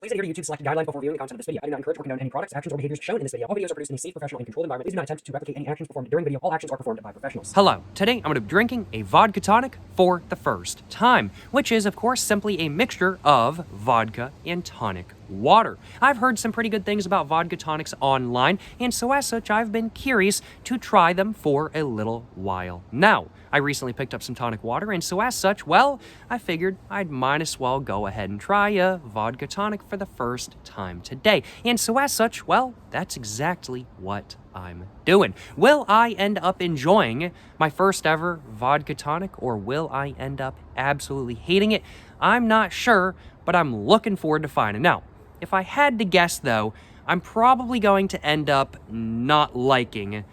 Please adhere to YouTube's selected guidelines before viewing the content of this video. I do not encourage or condone any products, actions, or behaviors shown in this video. All videos are produced in a safe, professional, and controlled environment. Please do not attempt to replicate any actions performed during the video. All actions are performed by professionals. Hello, today I'm going to be drinking a vodka tonic for the first time, which is, of course, simply a mixture of vodka and tonic water. I've heard some pretty good things about vodka tonics online, and so as such, I've been curious to try them for a little while now. I recently picked up some tonic water, and so as such, well, I figured I might as well go ahead and try a vodka tonic for the first time today. And so as such, well, that's exactly what I'm doing. Will I end up enjoying my first ever vodka tonic, or will I end up absolutely hating it? I'm not sure, but I'm looking forward to finding out. If I had to guess, though, I'm probably going to end up not liking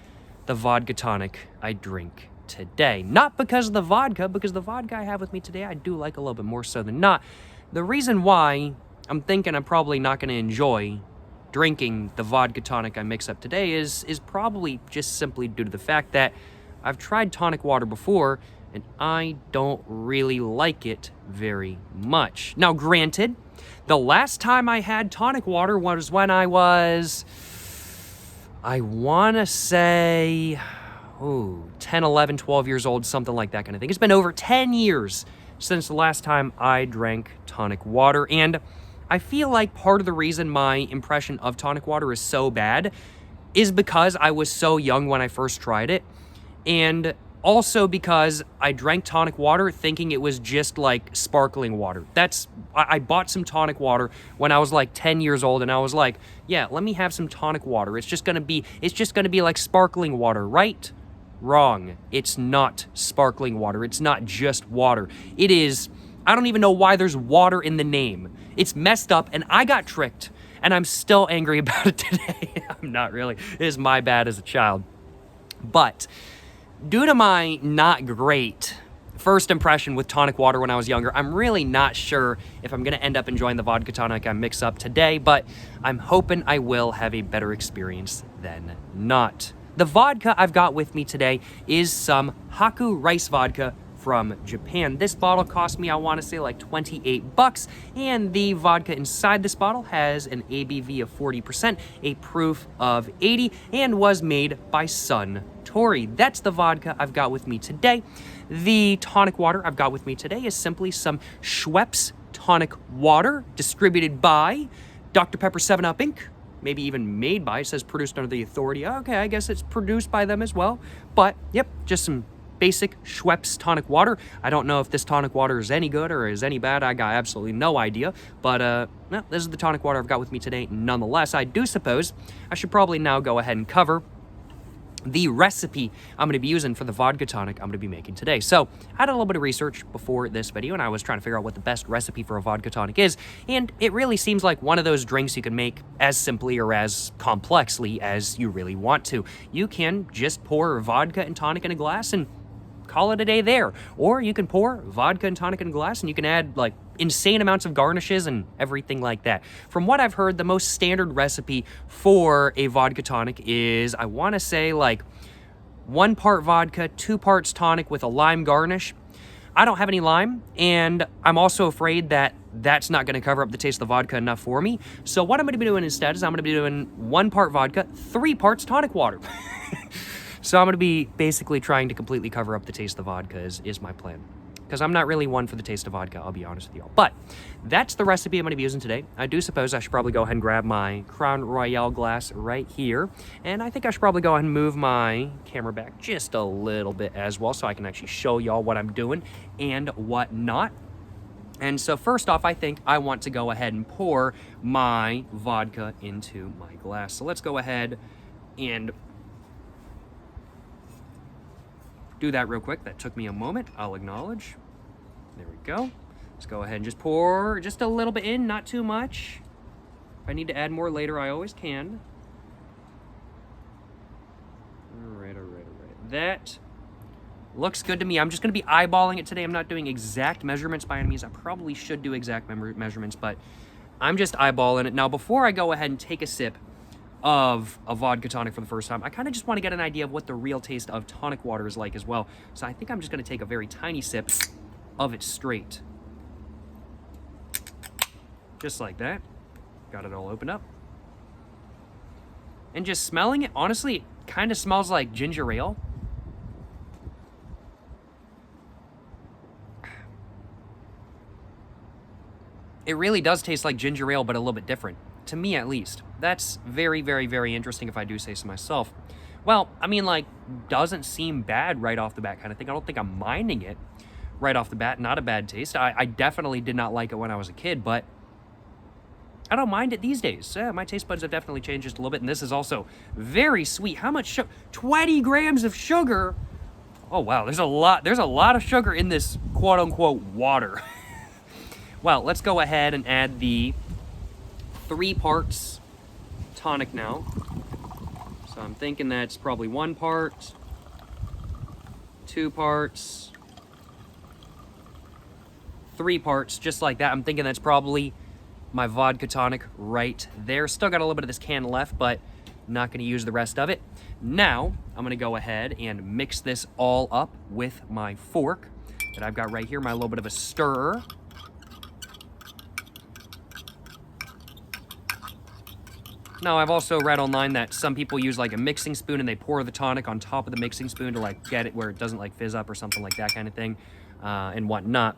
the vodka tonic I drink today. Not because of the vodka, because the vodka I have with me today I do like a little bit more so than not. The reason why I'm thinking I'm probably not going to enjoy drinking the vodka tonic I mix up today is probably just simply due to the fact that I've tried tonic water before and I don't really like it very much. Now, granted, the last time I had tonic water was when I want to say 10, 11, 12 years old, something like that kind of thing. It's been over 10 years since the last time I drank tonic water, and I feel like part of the reason my impression of tonic water is so bad is because I was so young when I first tried it, and also because I drank tonic water thinking it was just like sparkling water. I bought some tonic water when I was like 10 years old, and I was like, yeah, let me have some tonic water. It's just gonna be like sparkling water, right? Wrong. It's not sparkling water. It's not just water. It is, I don't even know why there's water in the name. It's messed up, and I got tricked, and I'm still angry about it today. I'm not really. It is my bad as a child. But due to my not great first impression with tonic water when I was younger, I'm really not sure if I'm going to end up enjoying the vodka tonic I mix up today, but I'm hoping I will have a better experience than not. The vodka I've got with me today is some Haku rice vodka from Japan. This bottle cost me, I want to say, like 28 bucks, and the vodka inside this bottle has an ABV of 40%, a proof of 80, and was made by Suntory. That's the vodka I've got with me today. The tonic water I've got with me today is simply some Schweppes tonic water, distributed by Dr. Pepper 7-Up Inc., maybe even made by, it says produced under the authority. Okay, I guess it's produced by them as well. But, yep, just some basic Schweppes tonic water. I don't know if this tonic water is any good or is any bad. I got absolutely no idea. But, well, this is the tonic water I've got with me today. Nonetheless, I do suppose I should probably now go ahead and cover the recipe I'm going to be using for the vodka tonic I'm going to be making today. So, I did a little bit of research before this video, and I was trying to figure out what the best recipe for a vodka tonic is, and it really seems like one of those drinks you can make as simply or as complexly as you really want to. You can just pour vodka and tonic in a glass and call it a day there. Or you can pour vodka and tonic in a glass and you can add like insane amounts of garnishes and everything like that. From what I've heard, the most standard recipe for a vodka tonic is, I want to say, like 1 part vodka, 2 parts tonic with a lime garnish. I don't have any lime, and I'm also afraid that that's not going to cover up the taste of the vodka enough for me. So what I'm going to be doing instead is I'm going to be doing 1 part vodka, 3 parts tonic water. So I'm going to be basically trying to completely cover up the taste of the vodka is my plan. Because I'm not really one for the taste of vodka, I'll be honest with y'all. But that's the recipe I'm going to be using today. I do suppose I should probably go ahead and grab my Crown Royale glass right here. And I think I should probably go ahead and move my camera back just a little bit as well, so I can actually show y'all what I'm doing and what not. And so first off, I think I want to go ahead and pour my vodka into my glass. So let's go ahead and do that real quick. That took me a moment, I'll acknowledge. There we go. Let's go ahead and just pour just a little bit in, not too much. If I need to add more later, I always can. All right. That looks good to me. I'm just going to be eyeballing it today. I'm not doing exact measurements by any means. I probably should do exact measurements, but I'm just eyeballing it. Now, before I go ahead and take a sip of a vodka tonic for the first time, I kind of just want to get an idea of what the real taste of tonic water is like as well. So I think I'm just going to take a very tiny sip of it straight. Just like that. Got it all opened up. And just smelling it, honestly, it kind of smells like ginger ale. It really does taste like ginger ale, but a little bit different. To me, at least. That's very, very, very interesting if I do say so myself. Well, I mean, like, doesn't seem bad right off the bat kind of thing. I don't think I'm minding it right off the bat. Not a bad taste. I definitely did not like it when I was a kid, but I don't mind it these days. My taste buds have definitely changed just a little bit, and this is also very sweet. How much sugar? 20 grams of sugar? Oh, wow. There's a lot of sugar in this quote-unquote water. Well, let's go ahead and add the 3 parts tonic now. So I'm thinking that's probably 1 part, 2 parts, 3 parts, just like that. I'm thinking that's probably my vodka tonic right there. Still got a little bit of this can left, but not going to use the rest of it. Now, I'm going to go ahead and mix this all up with my fork that I've got right here, my little bit of a stirrer. Now, I've also read online that some people use like a mixing spoon and they pour the tonic on top of the mixing spoon to like get it where it doesn't like fizz up or something like that kind of thing and whatnot.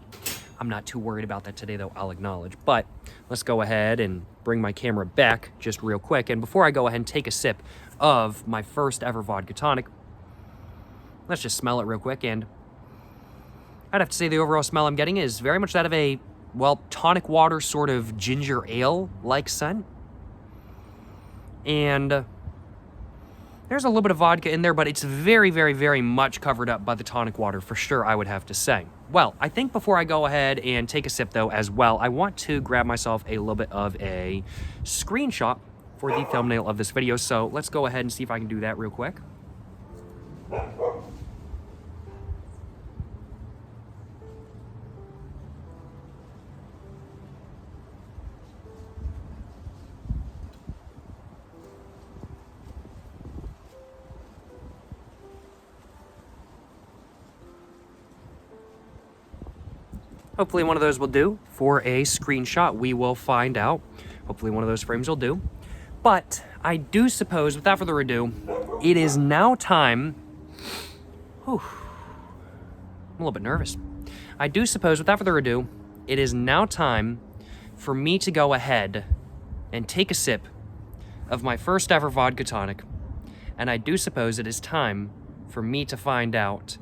I'm not too worried about that today though, I'll acknowledge. But let's go ahead and bring my camera back just real quick. And before I go ahead and take a sip of my first ever vodka tonic, let's just smell it real quick. And I'd have to say the overall smell I'm getting is very much that of a, well, tonic water sort of ginger ale-like scent. And there's a little bit of vodka in there, but it's very, very, very much covered up by the tonic water for sure, I would have to say. Well, I think before I go ahead and take a sip, though, as well, I want to grab myself a little bit of a screenshot for the thumbnail of this video. So let's go ahead and see if I can do that real quick. Hopefully one of those will do for a screenshot. We will find out. Hopefully one of those frames will do. But I do suppose, without further ado, it is now time... Whew, I'm a little bit nervous. I do suppose, without further ado, it is now time for me to go ahead and take a sip of my first ever vodka tonic. And I do suppose it is time for me to find out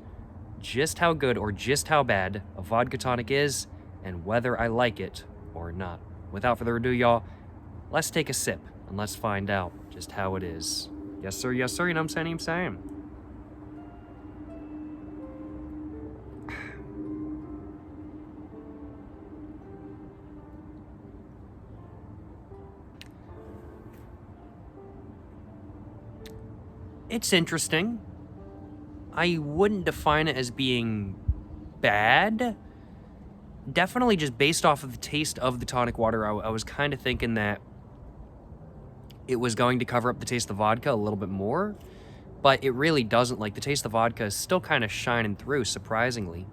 just how good or just how bad a vodka tonic is and whether I like it or not. Without further ado, y'all, let's take a sip and let's find out just how it is. Yes, sir, you know what I'm saying? It's interesting. I wouldn't define it as being bad. Definitely just based off of the taste of the tonic water, I was kind of thinking that it was going to cover up the taste of the vodka a little bit more, but it really doesn't. Like, the taste of the vodka is still kind of shining through, surprisingly.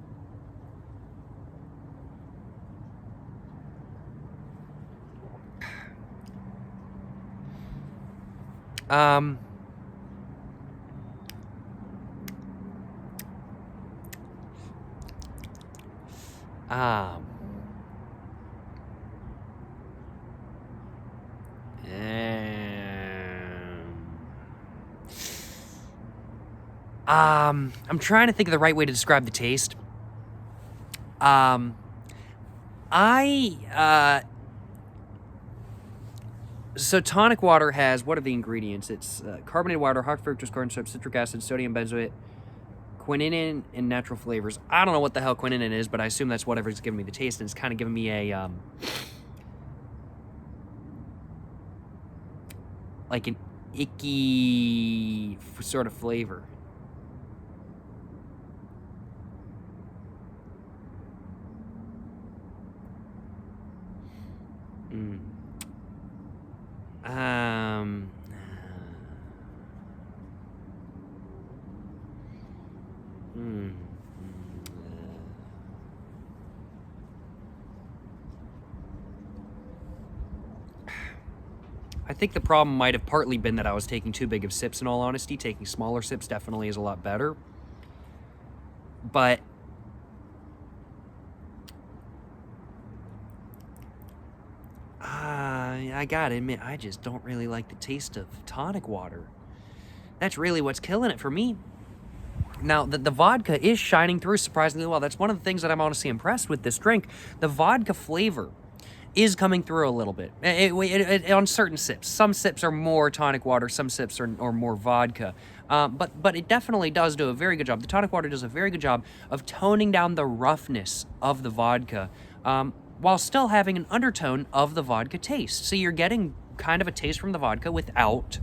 I'm trying to think of the right way to describe the taste. So tonic water has, what are the ingredients? It's carbonated water, high fructose corn syrup, citric acid, sodium benzoate, quinine, and natural flavors. I don't know what the hell quinine is, but I assume that's whatever's giving me the taste, and it's kind of giving me a, like an icky sort of flavor. I think the problem might have partly been that I was taking too big of sips, in all honesty. Taking smaller sips definitely is a lot better. But I gotta admit, I just don't really like the taste of tonic water. That's really what's killing it for me. Now, the vodka is shining through surprisingly well. That's one of the things that I'm honestly impressed with this drink. The vodka flavor is coming through a little bit on certain sips. Some sips are more tonic water, some sips are more vodka. But it definitely does do a very good job. The tonic water does a very good job of toning down the roughness of the vodka, while still having an undertone of the vodka taste. So you're getting kind of a taste from the vodka without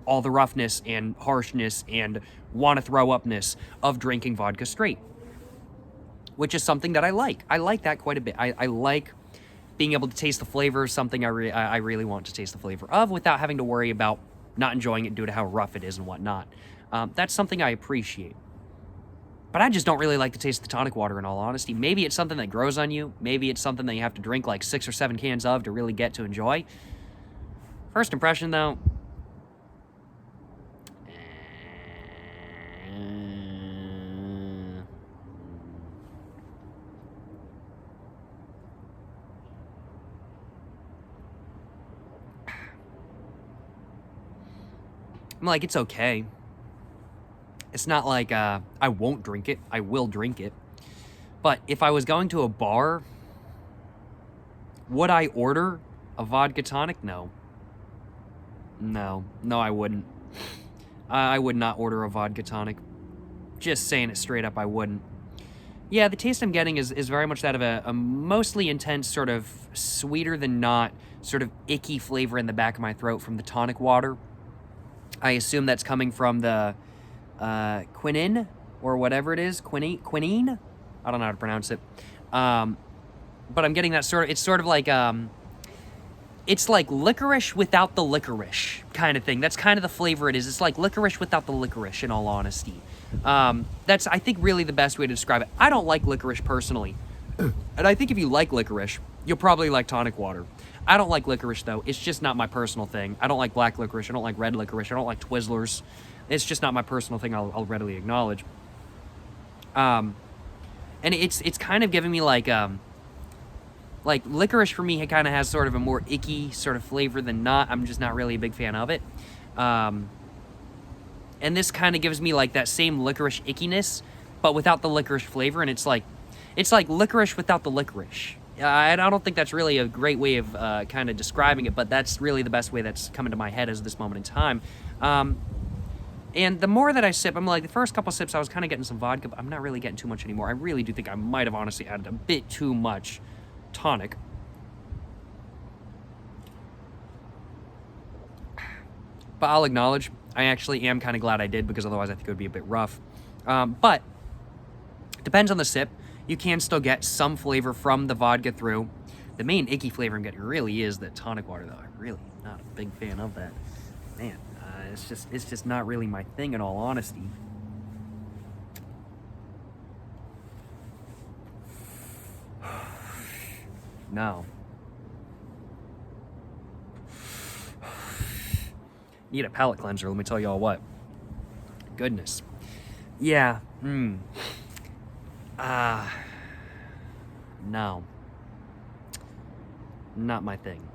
all the roughness and harshness and want-to-throw-upness of drinking vodka straight, which is something that I like. I like that quite a bit. I like being able to taste the flavor of something I really want to taste the flavor of without having to worry about not enjoying it due to how rough it is and whatnot. That's something I appreciate. But I just don't really like the taste of the tonic water, in all honesty. Maybe it's something that grows on you. Maybe it's something that you have to drink like 6 or 7 cans of to really get to enjoy. First impression, though, I'm like, it's okay. It's not like I won't drink it. I will drink it. But if I was going to a bar, would I order a vodka tonic? No. No, I wouldn't. I would not order a vodka tonic. Just saying it straight up, I wouldn't. Yeah, the taste I'm getting is very much that of a mostly intense, sort of sweeter than not, sort of icky flavor in the back of my throat from the tonic water. I assume that's coming from the quinine, or whatever it is. Quinine? I don't know how to pronounce it. But I'm getting that sort of, it's sort of like, it's like licorice without the licorice kind of thing. That's kind of the flavor it is. It's like licorice without the licorice, in all honesty. That's, I think, really the best way to describe it. I don't like licorice personally. And I think if you like licorice, you'll probably like tonic water. I don't like licorice, though. It's just not my personal thing. I don't like black licorice. I don't like red licorice. I don't like Twizzlers. It's just not my personal thing, I'll readily acknowledge. And it's kind of giving me like licorice for me, it kind of has sort of a more icky sort of flavor than not. I'm just not really a big fan of it. And this kind of gives me like that same licorice ickiness, but without the licorice flavor, and it's like licorice without the licorice. I don't think that's really a great way of kind of describing it, but that's really the best way that's coming to my head at this moment in time. And the more that I sip, I'm like, the first couple sips, I was kind of getting some vodka, but I'm not really getting too much anymore. I really do think I might have honestly added a bit too much tonic. But I'll acknowledge, I actually am kind of glad I did, because otherwise I think it would be a bit rough. But depends on the sip. You can still get some flavor from the vodka through. The main icky flavor I'm getting really is the tonic water, though. I'm really not a big fan of that. Man, it's just not really my thing, in all honesty. No. Need a palate cleanser, let me tell y'all what. Goodness. Yeah. No. Not my thing.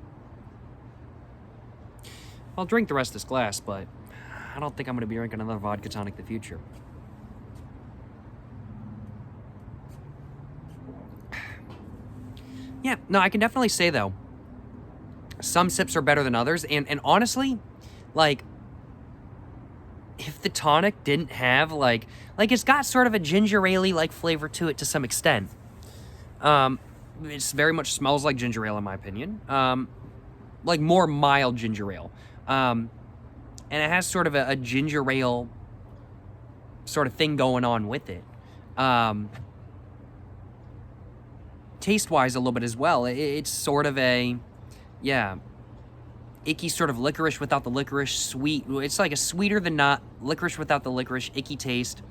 I'll drink the rest of this glass, but I don't think I'm going to be drinking another vodka tonic in the future. Yeah, no, I can definitely say, though, some sips are better than others, and honestly, like, if the tonic didn't have, like it's got sort of a ginger ale-y like flavor to it to some extent. It's very much smells like ginger ale, in my opinion. Like more mild ginger ale. And it has sort of a ginger ale sort of thing going on with it. Taste-wise a little bit as well. It's sort of a, yeah, icky sort of licorice without the licorice, sweet. It's like a sweeter than not licorice without the licorice, icky taste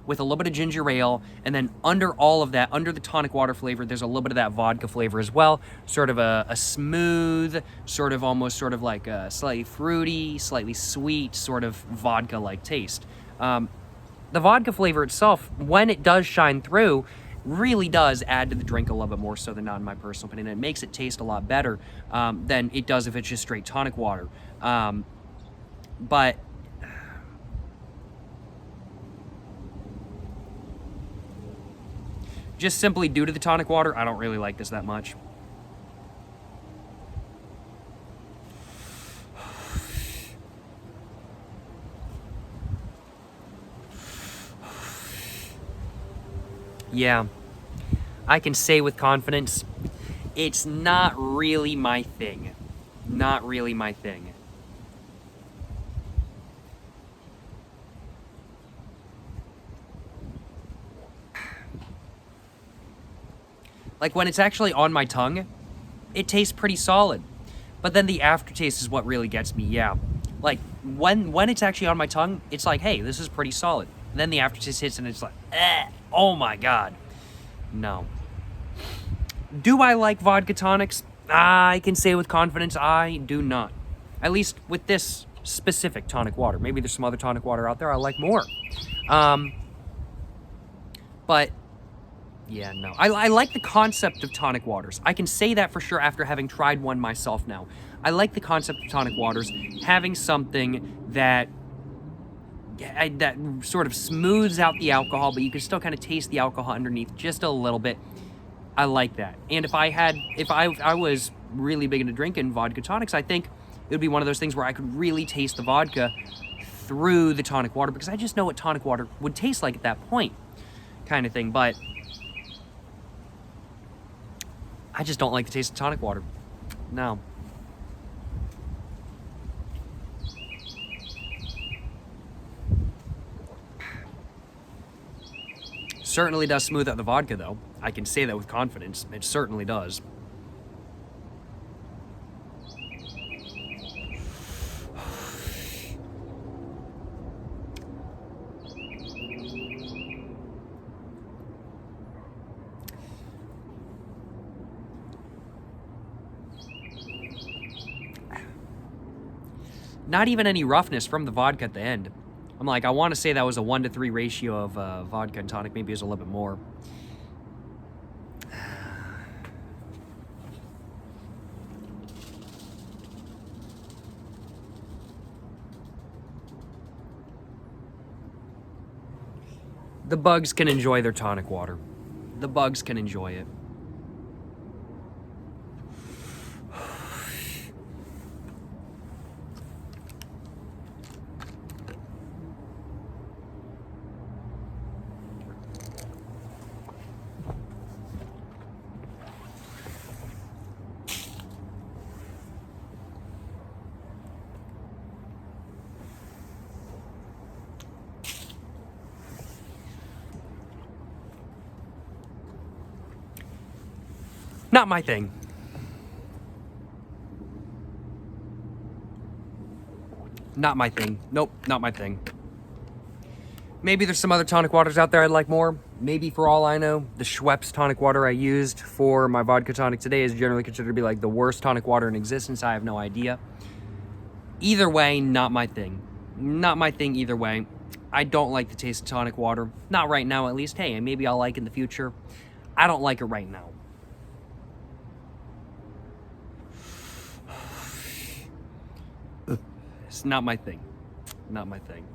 with a little bit of ginger ale, and then under all of that, under the tonic water flavor, there's a little bit of that vodka flavor as well. Sort of a smooth, sort of almost sort of like a slightly fruity, slightly sweet, sort of vodka-like taste. The vodka flavor itself, when it does shine through, really does add to the drink a little bit more so than not, in my personal opinion. It makes it taste a lot better than it does if it's just straight tonic water. But just simply due to the tonic water, I don't really like this that much. Yeah, I can say with confidence, it's not really my thing. Not really my thing. Like, when it's actually on my tongue, it tastes pretty solid. But then the aftertaste is what really gets me, yeah. Like, when it's actually on my tongue, it's like, hey, this is pretty solid. And then the aftertaste hits and it's like, oh my god. No. Do I like vodka tonics? I can say with confidence, I do not. At least with this specific tonic water. Maybe there's some other tonic water out there I like more. But yeah, no. I like the concept of tonic waters. I can say that for sure after having tried one myself now. I like the concept of tonic waters, having something that sort of smooths out the alcohol, but you can still kind of taste the alcohol underneath just a little bit. I like that. And if I was really big into drinking vodka tonics, I think it would be one of those things where I could really taste the vodka through the tonic water, because I just know what tonic water would taste like at that point, kind of thing. But I just don't like the taste of tonic water. No. Certainly does smooth out the vodka, though. I can say that with confidence. It certainly does. Not even any roughness from the vodka at the end. I'm like, I want to say that was a 1-to-3 ratio of vodka and tonic. Maybe it was a little bit more. The bugs can enjoy their tonic water. The bugs can enjoy it. Not my thing. Not my thing. Nope, not my thing. Maybe there's some other tonic waters out there I'd like more. Maybe, for all I know, the Schweppes tonic water I used for my vodka tonic today is generally considered to be like the worst tonic water in existence. I have no idea. Either way, not my thing. Not my thing either way. I don't like the taste of tonic water. Not right now, at least. Hey, maybe I'll like it in the future. I don't like it right now. It's not my thing. Not my thing.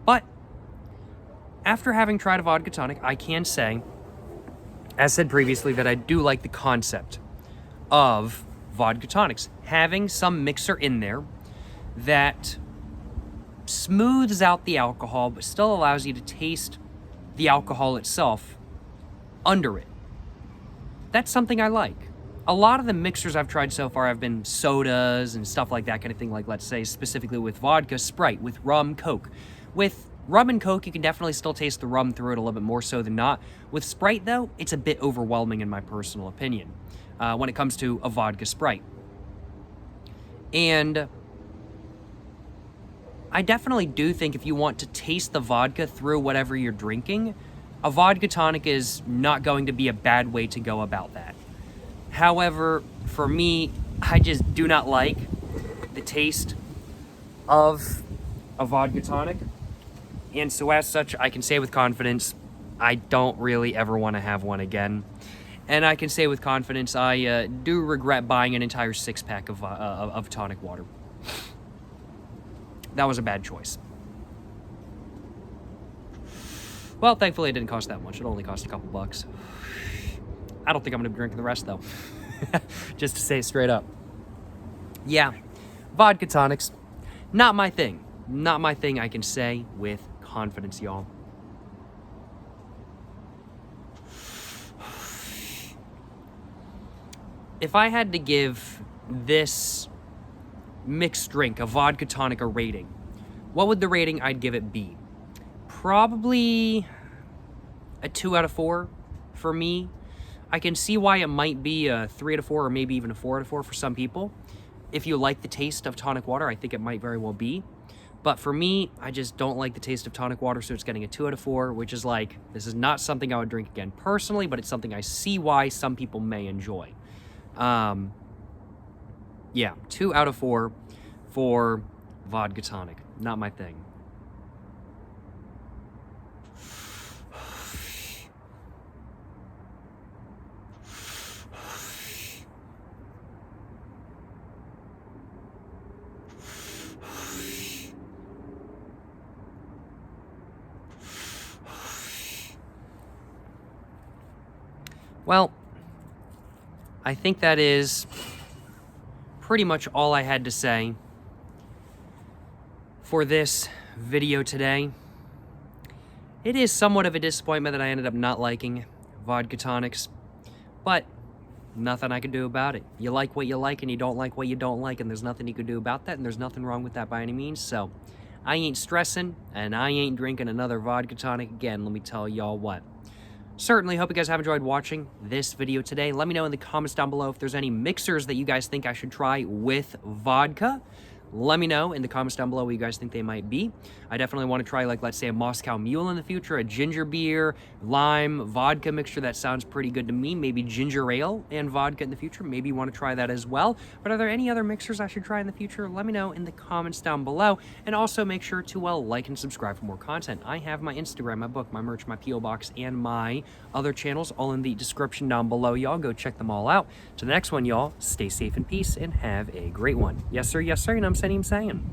But after having tried a vodka tonic, I can say, as said previously, that I do like the concept of vodka tonics. Having some mixer in there that smooths out the alcohol, but still allows you to taste the alcohol itself under it. That's something I like. A lot of the mixers I've tried so far have been sodas and stuff like that kind of thing, like, let's say, specifically with vodka, Sprite, with rum, Coke. With rum and Coke, you can definitely still taste the rum through it a little bit more so than not. With Sprite, though, it's a bit overwhelming in my personal opinion when it comes to a vodka Sprite. And I definitely do think if you want to taste the vodka through whatever you're drinking, a vodka tonic is not going to be a bad way to go about that. However, for me, I just do not like the taste of a vodka tonic. And so as such, I can say with confidence, I don't really ever want to have one again. And I can say with confidence, I do regret buying an entire 6-pack of tonic water. That was a bad choice. Well, thankfully it didn't cost that much. It only cost a couple bucks. I don't think I'm going to be drinking the rest, though. Just to say it straight up. Yeah, vodka tonics, not my thing. Not my thing, I can say with confidence, y'all. If I had to give this mixed drink, a vodka tonic, a rating, what would the rating I'd give it be? Probably a 2 out of 4 for me. I can see why it might be a 3 out of 4 or maybe even a 4 out of 4 for some people. If you like the taste of tonic water, I think it might very well be. But for me, I just don't like the taste of tonic water, so it's getting a 2 out of 4, which is like, this is not something I would drink again personally, but it's something I see why some people may enjoy. Yeah, 2 out of 4 for vodka tonic. Not my thing. Well, I think that is pretty much all I had to say for this video today. It is somewhat of a disappointment that I ended up not liking vodka tonics, but nothing I can do about it. You like what you like and you don't like what you don't like, and there's nothing you can do about that, and there's nothing wrong with that by any means. So I ain't stressing, and I ain't drinking another vodka tonic again, let me tell y'all what. Certainly hope you guys have enjoyed watching this video today. Let me know in the comments down below if there's any mixers that you guys think I should try with vodka. Let me know in the comments down below what you guys think they might be. I definitely want to try, like, let's say a Moscow Mule in the future, a ginger beer, lime, vodka mixture. That sounds pretty good to me. Maybe ginger ale and vodka in the future. Maybe you want to try that as well. But are there any other mixers I should try in the future? Let me know in the comments down below. And also make sure to, well, like and subscribe for more content. I have my Instagram, my book, my merch, my P.O. Box, and my other channels all in the description down below. Y'all go check them all out. To the next one, y'all, stay safe in peace and have a great one. Yes, sir, and I'm saying.